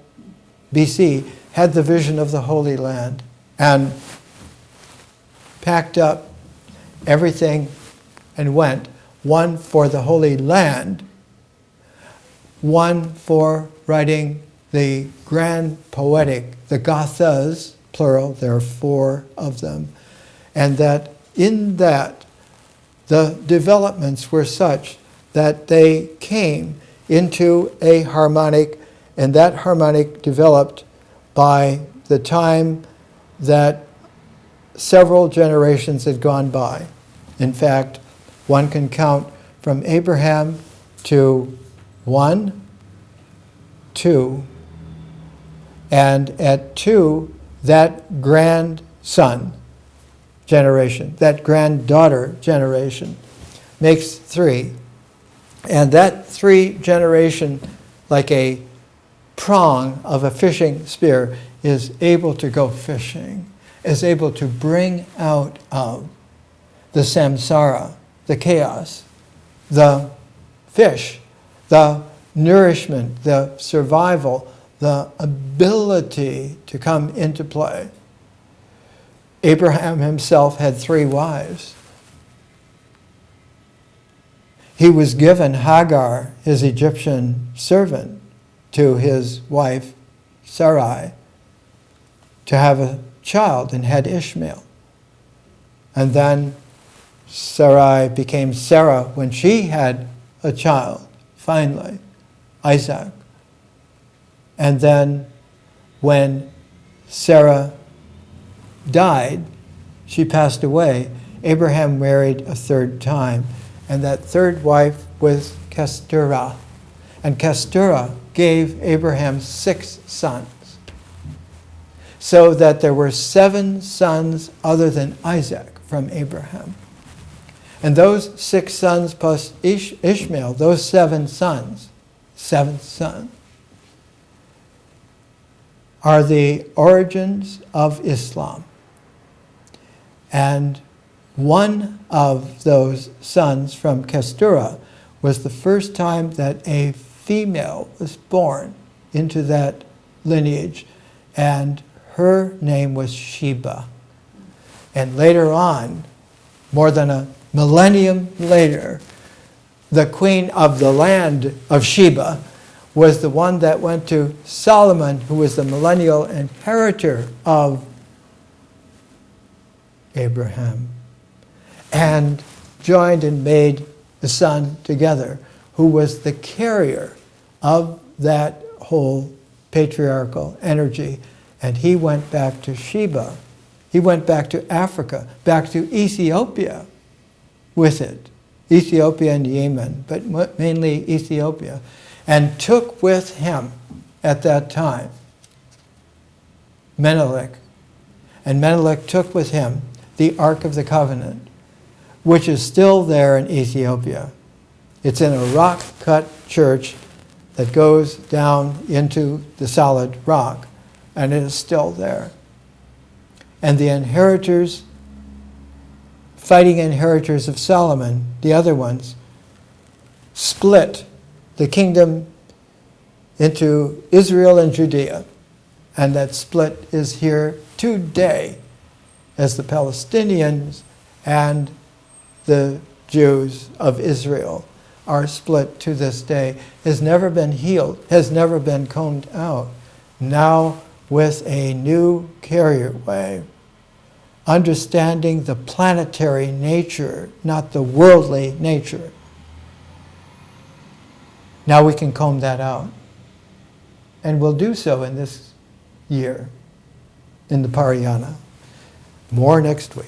BC, had the vision of the Holy Land and packed up everything and went, one for the Holy Land, one for writing the grand poetic, the Gathas, plural, there are 4 of them, and that in that the developments were such that they came into a harmonic, and that harmonic developed by the time that several generations had gone by. In fact, one can count from Abraham to 1, 2, and at 2, that grandson generation, that granddaughter generation, makes 3. And that 3-generation, like a prong of a fishing spear, is able to go fishing, is able to bring out of the samsara, the chaos, the fish, the nourishment, the survival, the ability to come into play. Abraham himself had 3 wives. He was given Hagar, his Egyptian servant, to his wife Sarai to have a child, and had Ishmael. And then Sarai became Sarah when she had a child, finally, Isaac. And then when Sarah died, she passed away, Abraham married a 3rd time, and that 3rd wife was Keturah. And Keturah gave Abraham 6 sons, so that there were 7 sons other than Isaac from Abraham. And those 6 sons plus Ishmael, those 7 sons, 7th son, are the origins of Islam. And one of those sons from Keturah was the first time that a female was born into that lineage, and her name was Sheba. And later on, more than a millennium later, the queen of the land of Sheba was the one that went to Solomon, who was the millennial inheritor of Abraham, and joined and made a son together, who was the carrier of that whole patriarchal energy. And he went back to Sheba. He went back to Africa, back to Ethiopia with it. Ethiopia and Yemen, but mainly Ethiopia. And took with him at that time Menelik. And Menelik took with him the Ark of the Covenant, which is still there in Ethiopia. It's in a rock-cut church that goes down into the solid rock, and it is still there. And the inheritors, fighting inheritors of Solomon, the other ones, split the kingdom into Israel and Judea. And that split is here today, as the Palestinians and the Jews of Israel are split to this day. Has never been healed, has never been combed out. Now with a new carrierway, understanding the planetary nature, not the worldly nature. Now we can comb that out. And we'll do so in this year, in the Parayana. More next week.